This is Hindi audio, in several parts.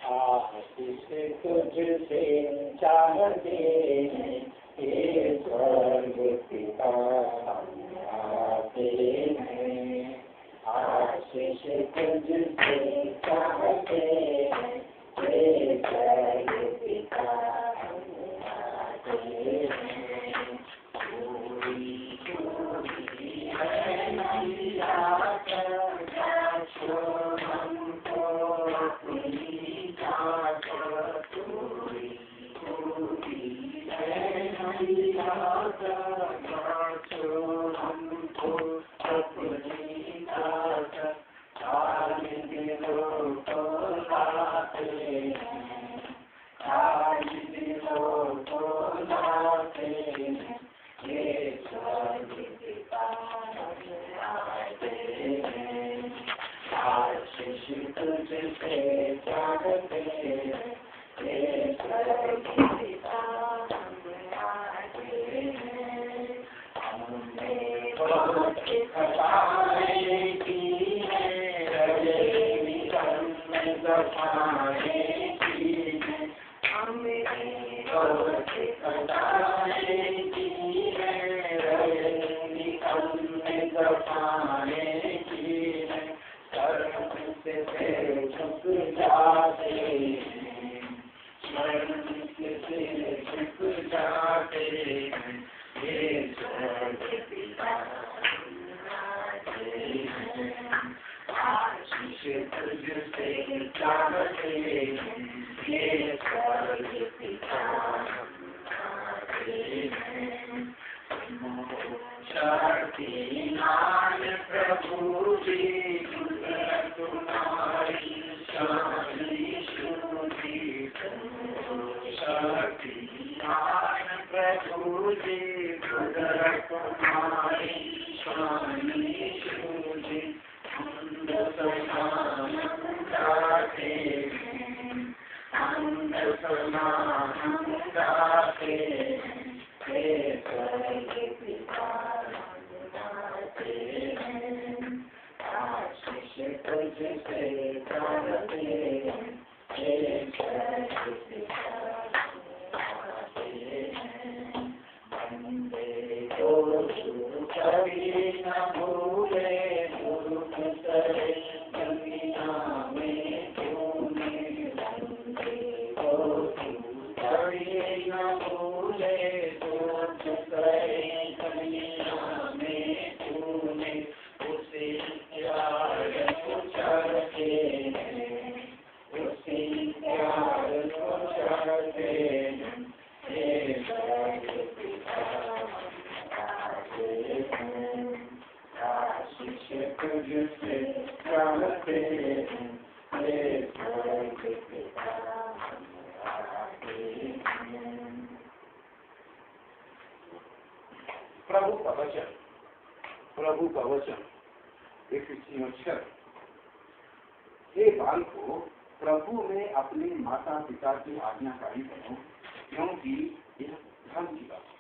आशीष तुझसे चाहते ये स्वर्ग पिता हम आते हैं। आशीष तुझसे चाहते ये स्वर्ग पिता हम आते हैं। पूरी पूरी है नैया हमको अपनी जात। पूरी पूरी है नैया हमको अपनी जात। खाली दिलों को लाते हैं, खाली दिलों को लाते हैं। ये स्वर्ग पिता हम आते हैं। आशीष तुझसे चाहते हैं ये स्वर्ग पिता हम आते हैं। हमने बहुत खटाएं की हैं, रजे निकलने दफाएं की हैं। हमने बहुत खटाएं की हैं, रजे निकलने दफाएं की हैं। शर्म से झुक जाते हैं, शर्म से झुक जाते हैं। ये स्वर्ग पिता हम आते हैं। आशीष तुझसे चाहते हैं ये स्वर्ग पिता हम आते हैं। शक्ति नाम प्रभु जी तुम्हारी शानी शुद्धि। शक्ति नाम प्रभु जी तुम्हारी शानी शुद्धि। हम सलाम गाते हैं, हम सलाम गाते हैं। हे स्वर्ग पिता हम आते हैं। आशीष तुझसे चाहते हैं हे स्वर्ग पिता हम आते हैं। बंदे को कभी न भूले, दुख करे दुनिया में तूने। बंदे को कभी न भूले, दुख करे दुनिया में तूने। उसे प्यार को चाहते हैं, उसी प्यार को चाहते हैं। हे स्वर्ग पिता हम आते हैं। आशीष तुझसे चाहते हैं हे स्वर्ग पिता हम आते हैं। प्रभु का वचन, प्रभु का वचन 1 अक्षर। हे बालकों, प्रभु में अपने माता पिता की आज्ञाकारी बनो, क्योंकि यह धर्म की बात है।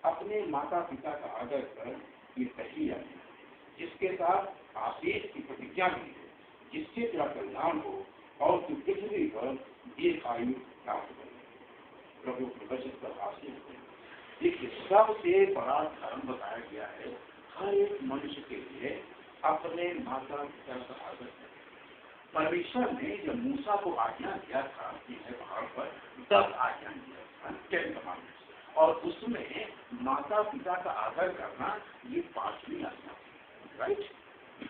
अपने माता पिता का आदर कर, ये पहली आज्ञा, जिसके साथ आशीष की प्रतिज्ञा की है, जिससे तेरा कल्याण हो और तू पृथ्वी पर दीर्घायु प्राप्त करे। प्रभु के वचन पर आशीष है। देखिए, सबसे बड़ा धर्म बताया गया है हर एक मनुष्य के लिए अपने माता पिता का आदर करें। परमेश्वर ने जब मूसा को आज्ञा दिया था पहाड़ पर, तब आज्ञा दिया था 10 कमांडमेंट्स, और उसमें माता पिता का आदर करना ये 5वीं आज्ञा थी। राइट?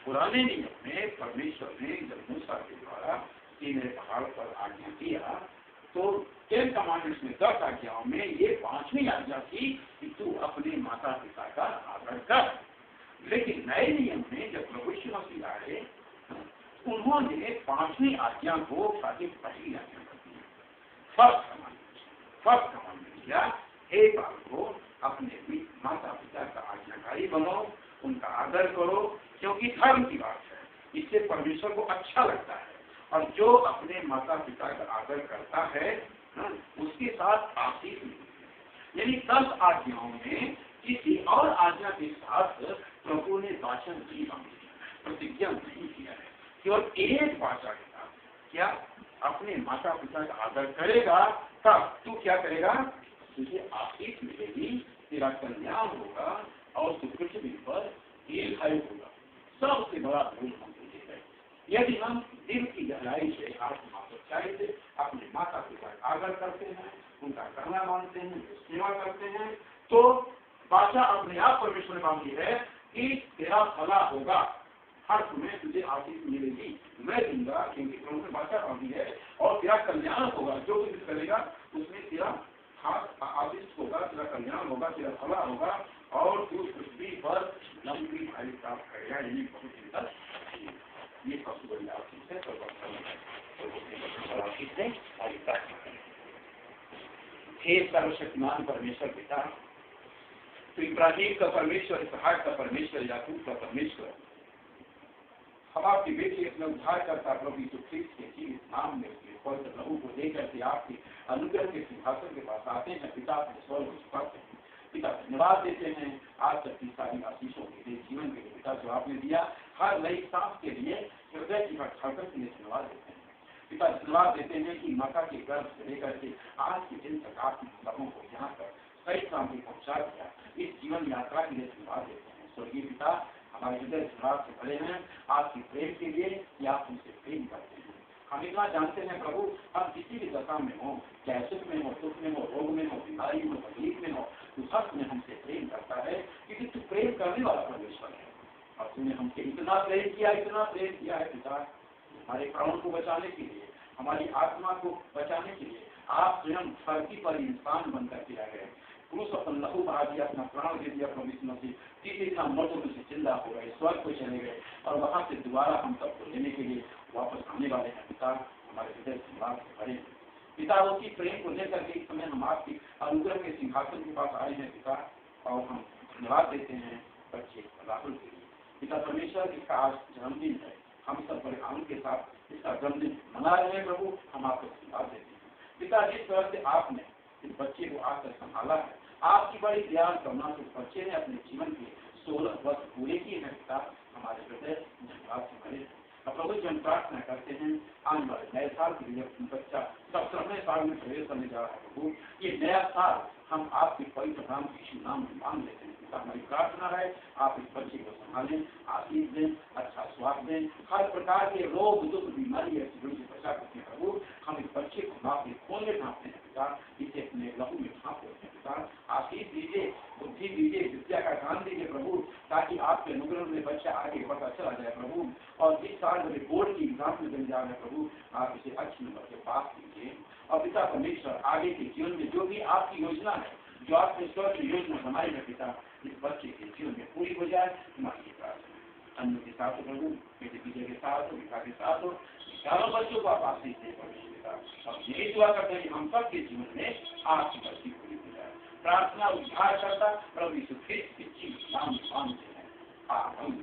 पुराने नियम में परमेश्वर ने जब मूसा के द्वारा पहाड़ पर आज्ञा दिया, तो 10 कमांडमेंट्स में 10 आज्ञाओं में ये 5वीं आज्ञा थी कि तू अपने माता पिता का आदर कर। लेकिन नए नियम में जब प्रभु यीशु मसीह आए, उन्होंने 5वीं आज्ञा को पहली आज्ञा कर दी। फर्स्ट कमांडमेंट किया, हे बालकों, अपने माता पिता का आज्ञाकारी बनो, उनका आदर करो, क्योंकि धर्म की बात है। इससे परमेश्वर को अच्छा लगता है, और जो अपने माता पिता का आदर करता है उसके साथ आशीष मिलती है। यानी 10 आज्ञाओं में किसी और आज्ञा के साथ प्रभु ने वाचन नहीं मांगी, प्रतिज्ञा नहीं किया है। केवल एक वाचा के साथ क्या अपने माता पिता का आदर करेगा, तब तू क्या करेगा, तुझे आशीष मिलेगी, तेरा कल्याण होगा और तू पृथ्वी पर दीर्घायु होगा। सबसे बड़ा भूल हम तुझे है। यदि हम दिल की गहराई से आत्मा सच्चाई से अपने माता पिता का आदर करते हैं, उनका कहना मानते हैं, सेवा करते हैं, तो बादशाह अपने आप परमेश्वर ने मांगी है कि तेरा भला होगा, हर तुम्हें तुझे आशीष मिलेगी, मैं दूंगा, क्योंकि प्रभु ने बादशाह मांगी है, और तेरा कल्याण होगा, जो कुछ करेगा उसमें तेरा खास आशीष होगा, तेरा कल्याण होगा, तेरा भला होगा, और तू पृथ्वी पर लंबी आयु प्राप्त करेगा। यही बहुत सुंदर, ये सबसे बड़ी आशीष है। हे सर्वशक्तिमान परमेश्वर पिता, तो इब्राहिम का परमेश्वर, इसहाक का परमेश्वर, याकूब का परमेश्वर, हम आपके बेटे अपने उद्धार करता प्रभु यीशु ख्रीस्त के जीवित नाम में उसके पवित्र प्रभु को लेकर के आपके अनुग्रह के सिंहासन के पास आते हैं। पिता अपने स्वर को झुकाते हैं, पिता धन्यवाद देते हैं आज तक की सारी आशीषों के लिए, जीवन के लिए पिता जो आपने दिया, हर नई सांस के लिए हृदय की धड़कन के लिए धन्यवाद देते हैं। पिता धन्यवाद देते हैं कि माता के गर्भ से लेकर के आज के दिन तक आपने सबों को यहाँ पर कई काम भी पहुँचा दिया। इस जीवन यात्रा के लिए धन्यवाद देते हैं। स्वर्गीय पिता, हमारे हृदय धन्यवाद से भरे हैं आपके प्रेम के लिए कि आप हमसे प्रेम करते हैं। हम इतना जानते हैं प्रभु, हम किसी भी दशा में हो, चाहे सुख में हो, दुख में हो, रोग में हो, बीमारी में हो, तकलीफ में हो, तू हक में हमसे प्रेम करता है, क्योंकि तू प्रेम करने वाला परमेश्वर है। और तूने हमसे इतना प्रेम किया है पिता, हमारे प्राणों को बचाने के लिए, हमारी आत्मा को बचाने के लिए आप स्वयं धरती पर इंसान बनकर के आ गए। पुरुष अपन लहू बहा दिया, अपना प्राण दे दिया प्रभु यीशु मसीह, तीसरे दिन हम मर्दों में से जिंदा हो गए, स्वर्ग को चले गए, और वहां से दोबारा हम सबको लेने के लिए वापस आने वाले हैं। पिता, हमारे हृदय धन्यवाद से भरे हैं। पिता, उसी प्रेम को लेकर के इस समय हम आपकी अनुग्रह के सिंहासन के पास आए हैं पिता, और हम धन्यवाद देते हैं बच्चे राहुल के लिए। पिता परमेश्वर, इसका आज जन्मदिन है, हम सब बड़े आनंद के साथ इसका जन्मदिन मना रहे हैं प्रभु, हम आपको धन्यवाद देते हैं। पिता, जिस तरह से आपने इस बच्चे को आकर संभाला है, आपकी बड़ी दयाल करुणा से इस बच्चे ने अपने जीवन के 16 वर्ष पूरे किए हैं पिता, हमारे हृदय धन्यवाद से भरे। अब प्रभु जी हम प्रार्थना करते हैं आने वाले नए साल के लिए, बच्चा 17वें साल में प्रवेश करने जा रहा है प्रभु, ये नया साल हम आपके पवित्र नाम यीशु नाम में मांग लेते हैं। पिता, हमारी प्रार्थना है आप इस बच्चे को संभालें, आशीष दें, अच्छा स्वास्थ्य दें, हर प्रकार के रोग दुख बीमारी से बचा करते हैं प्रभु। हम इस बच्चे को आपके खून में ढांपते हैं पिता, इसे अपने लहू में ढांप लेते हैं पिता, आशीष दीजिए, बुद्धि दीजिए, विद्या का ज्ञान दीजिए प्रभु, ताकि आपके अनुग्रह में बच्चा आगे बढ़ता चला जाए प्रभु। और इस साल मेरे बोर्ड की एग्जाम में बन जा रहे हैं प्रभु, आप इसे अच्छे नंबर से पास कीजिए। और पिता परमेश्वर, आगे के जीवन में जो भी आपकी योजना है, जो आपने स्वर्ग की योजना बनाई है पिता, इस बच्चे के जीवन में पूरी हो जाए, हमारी प्रार्थना। अन्य के साथ प्रभु, बेटे पीछे के साथ हो, पिता के साथ हो, चारों बच्चों को आप आशीष दें परमेश्वर। अब यही दुआ करते हैं कि हम सबके जीवन में आपकी बच्ची पूरी हो जाए। प्रार्थना उद्धार करता प्रभु यीशु ख्रीस्त के जीवित नाम में मांगते हैं, आमीन।